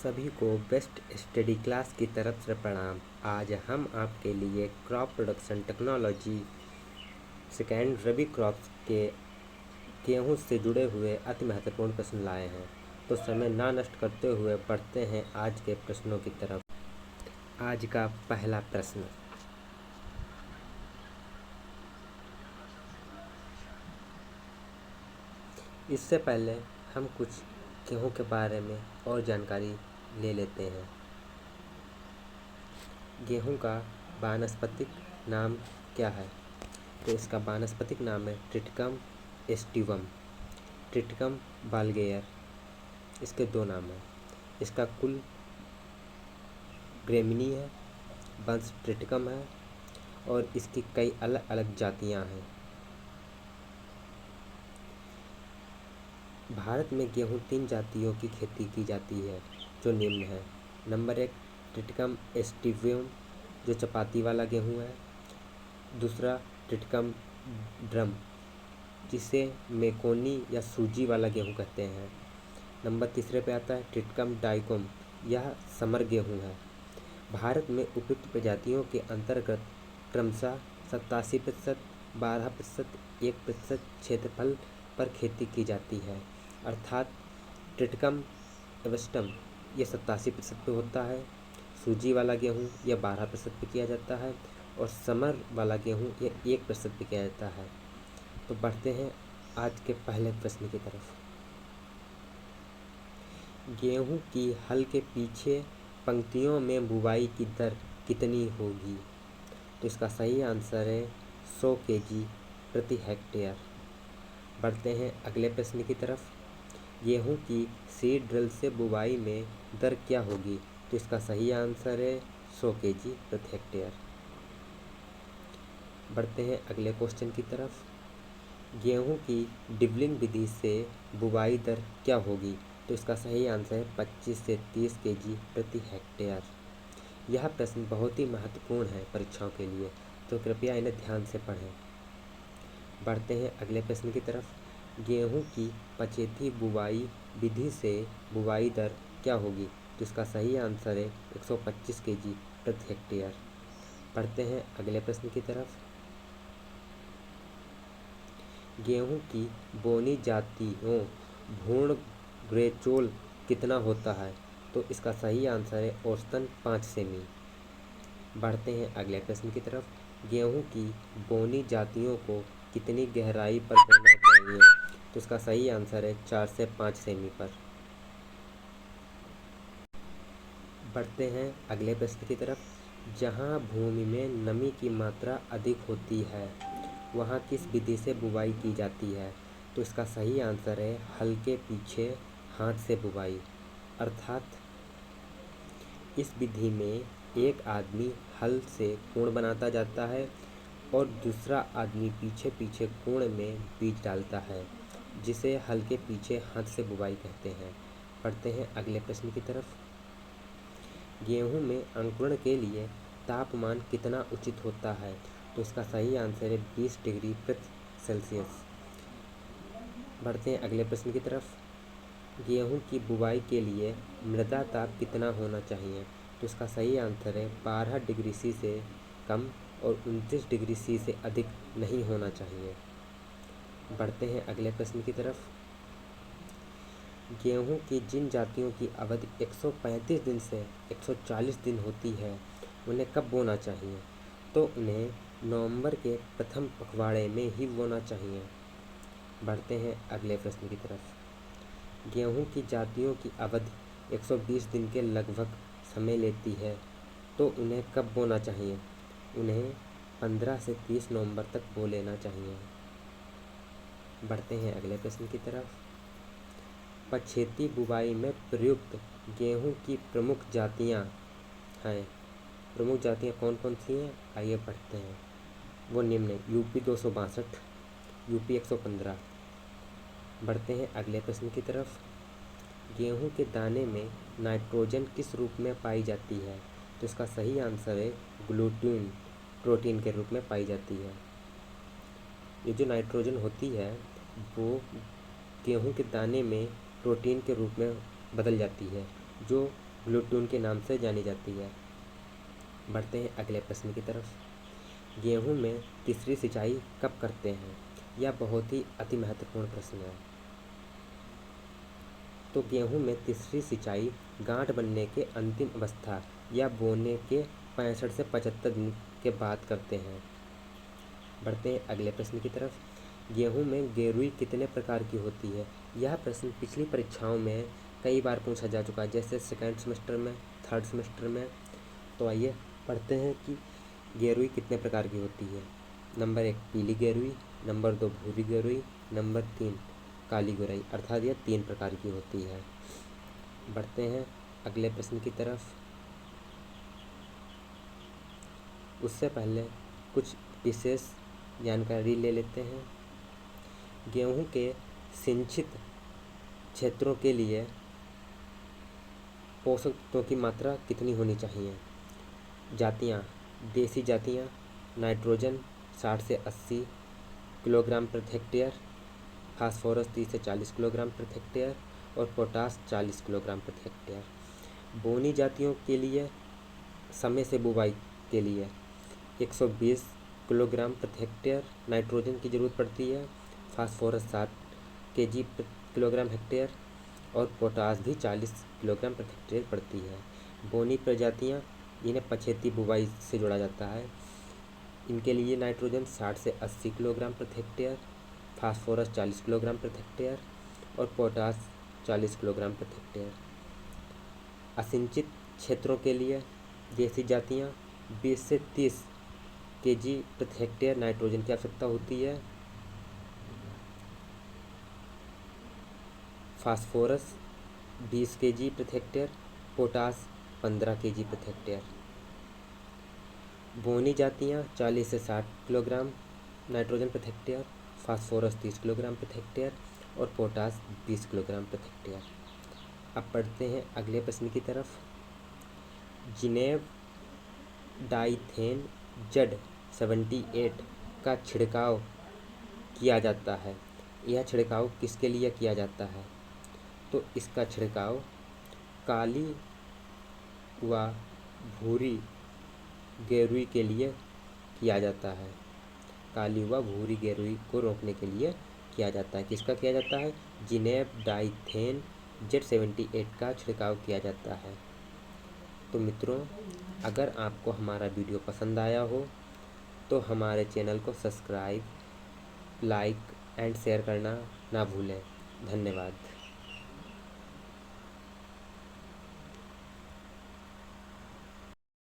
सभी को best study class की तरफ से प्रणाम। आज हम आपके लिए क्रॉप प्रोडक्शन टेक्नोलॉजी सेकेंड रबी क्रॉप्स के गेहूं से जुड़े हुए अति महत्वपूर्ण प्रश्न लाए हैं। तो समय ना नष्ट करते हुए बढ़ते हैं आज के प्रश्नों की तरफ। आज का पहला प्रश्न, इससे पहले हम कुछ गेहूं के बारे में और जानकारी ले लेते हैं। गेहूं का वानस्पतिक नाम क्या है? तो इसका वानस्पतिक नाम है ट्रिटिकम एस्टिवम, ट्रिटिकम बालगेयर। इसके दो नाम हैं। इसका कुल ग्रेमिनी है, वंश ट्रिटिकम है और इसकी कई अलग अलग जातियां हैं। भारत में गेहूं 3 जातियों की खेती की जाती है जो निम्न है। नंबर 1 ट्रिटिकम एस्टिवियम जो चपाती वाला गेहूं है। दूसरा ट्रिटिकम ड्रम जिसे मेकोनी या सूजी वाला गेहूं कहते हैं। नंबर तीसरे पे आता है ट्रिटिकम डाइकोम, यह समर गेहूं है। भारत में उपयुक्त प्रजातियों के अंतर्गत क्रमशः 87%, 12%, 1% क्षेत्रफल पर खेती की जाती है। अर्थात ट्रिटिकम एवस्टम ये 87% पे होता है, सूजी वाला गेहूँ यह 12% पे किया जाता है और समर वाला गेहूँ यह 1% पे किया जाता है। तो बढ़ते हैं आज के पहले प्रश्न की तरफ। गेहूँ की हल के पीछे पंक्तियों में बुवाई की दर कितनी होगी? तो इसका सही आंसर है 100 kg प्रति हेक्टेयर। बढ़ते हैं अगले प्रश्न की तरफ। गेहूं की सीड ड्रिल से बुवाई में दर क्या होगी? तो इसका सही आंसर है 100 kg प्रति हेक्टेयर। बढ़ते हैं अगले क्वेश्चन की तरफ। गेहूं की डिबलिंग विधि से बुवाई दर क्या होगी? तो इसका सही आंसर है 25 से 30 kg प्रति हेक्टेयर। यह प्रश्न बहुत ही महत्वपूर्ण है परीक्षाओं के लिए, तो कृपया इन्हें ध्यान से पढ़ें। बढ़ते हैं अगले प्रश्न की तरफ। गेहूं की पछेती बुवाई विधि से बुवाई दर क्या होगी? तो इसका सही आंसर है 125 kg प्रति हेक्टेयर। बढ़ते हैं अगले प्रश्न की तरफ। गेहूं की बोनी जातियों भ्रूण ग्रेचोल कितना होता है? तो इसका सही आंसर है औसतन 5 सेमी। बढ़ते हैं अगले प्रश्न की तरफ। गेहूं की बोनी जातियों को कितनी गहराई पर बोना चाहिए? तो इसका सही आंसर है 4 से 5 सेमी पर। बढ़ते हैं अगले प्रश्न की तरफ। जहां भूमि में नमी की मात्रा अधिक होती है वहां किस विधि से बुवाई की जाती है? तो इसका सही आंसर है हल के पीछे हाथ से बुवाई। अर्थात इस विधि में एक आदमी हल से कोण बनाता जाता है और दूसरा आदमी पीछे पीछे कोण में बीज डालता है, जिसे हल के पीछे हाथ से बुवाई कहते हैं। बढ़ते हैं अगले प्रश्न की तरफ। गेहूं में अंकुरण के लिए तापमान कितना उचित होता है? तो इसका सही आंसर है 20 डिग्री प्रति सेल्सियस। बढ़ते हैं अगले प्रश्न की तरफ। गेहूं की बुवाई के लिए मृदा ताप कितना होना चाहिए? तो इसका सही आंसर है 12 डिग्री सी से कम और 29 डिग्री सी से अधिक नहीं होना चाहिए। बढ़ते हैं अगले प्रश्न की तरफ। गेहूं की जिन जातियों की अवधि 135 दिन से 140 दिन होती है उन्हें कब बोना चाहिए? तो उन्हें नवंबर के प्रथम पखवाड़े में ही बोना चाहिए। बढ़ते हैं अगले प्रश्न की तरफ। गेहूं की जातियों की अवधि 120 दिन के लगभग समय लेती है, तो उन्हें कब बोना चाहिए? उन्हें 15 से 30 नवंबर तक बो लेना चाहिए। बढ़ते हैं अगले प्रश्न की तरफ। पछेती बुवाई में प्रयुक्त गेहूं की प्रमुख जातियां हैं। प्रमुख जातियां कौन कौन सी हैं? आइए पढ़ते हैं। वो निम्न है: यूपी 262, यूपी 115। बढ़ते हैं अगले प्रश्न की तरफ। गेहूं के दाने में नाइट्रोजन किस रूप में पाई जाती है? तो इसका सही आंसर है ग्लूटीन, प्रोटीन के रूप में पाई जाती है। ये जो नाइट्रोजन होती है वो गेहूं के दाने में प्रोटीन के रूप में बदल जाती है, जो ग्लूटून के नाम से जानी जाती है। बढ़ते हैं अगले प्रश्न की तरफ। गेहूं में तीसरी सिंचाई कब करते हैं? यह बहुत ही अति महत्वपूर्ण प्रश्न है। तो गेहूं में तीसरी सिंचाई गांठ बनने के अंतिम अवस्था या बोने के 65 से 75 दिन के बाद करते हैं। बढ़ते हैं अगले प्रश्न की तरफ। गेहूं में गेरुई कितने प्रकार की होती है? यह प्रश्न पिछली परीक्षाओं में कई बार पूछा जा चुका है, जैसे सेकेंड सेमेस्टर में, थर्ड सेमेस्टर में। तो आइए पढ़ते हैं कि गेरुई कितने प्रकार की होती है। नंबर 1 पीली गेरुई, नंबर 2 भूरी गेरुई, नंबर 3 काली गेरुई, अर्थात यह 3 प्रकार की होती है। बढ़ते हैं अगले प्रश्न की तरफ। उससे पहले कुछ विशेष जानकारी ले लेते हैं। गेहूं के सिंचित क्षेत्रों के लिए पोषक तत्वों की मात्रा कितनी होनी चाहिए? जातियाँ, देसी जातियाँ, नाइट्रोजन 60 से 80 किलोग्राम प्रति हेक्टेयर, फास्फोरस 30 से 40 किलोग्राम प्रति हेक्टेयर और पोटास 40 किलोग्राम प्रति हेक्टेयर। बोनी जातियों के लिए समय से बुवाई के लिए 120 किलोग्राम प्रति हेक्टेयर नाइट्रोजन की ज़रूरत पड़ती है, फास्फोरस 60 kg प्रति किलोग्राम हेक्टेयर और पोटास भी 40 किलोग्राम प्रति हेक्टेयर पड़ती है। बोनी प्रजातियाँ, इन्हें पछेती बुवाई से जोड़ा जाता है। इनके लिए नाइट्रोजन 60 से 80 किलोग्राम प्रति हेक्टेयर, फास्फोरस 40 किलोग्राम प्रति हेक्टेयर और पोटास 40 किलोग्राम प्रति हेक्टेयर। असिंचित क्षेत्रों के लिए देसी जातियाँ 20 से 30 kg प्रति हेक्टेयर नाइट्रोजन की आवश्यकता होती है। फास्फोरस 20 kg प्रति हेक्टेयर, पोटास 15 kg प्रति हेक्टेयर। बोनी जातियाँ 40 से 60 किलोग्राम नाइट्रोजन प्रति हेक्टेयर, फास्फोरस 30 किलोग्राम प्रति हेक्टेयर और पोटास 20 किलोग्राम प्रति हेक्टेयर। अब पढ़ते हैं अगले प्रश्न की तरफ। जिनेव डाइथेन जेड 78 का छिड़काव किया जाता है। यह छिड़काव किसके लिए किया जाता है? तो इसका छिड़काव काली व भूरी गेरुई के लिए किया जाता है। काली व भूरी गेरुई को रोकने के लिए किया जाता है। किसका किया जाता है? जिनेव डाइथेन जेड 78 का छिड़काव किया जाता है। तो मित्रों, अगर आपको हमारा वीडियो पसंद आया हो तो हमारे चैनल को सब्सक्राइब, लाइक एंड शेयर करना ना भूलें। धन्यवाद।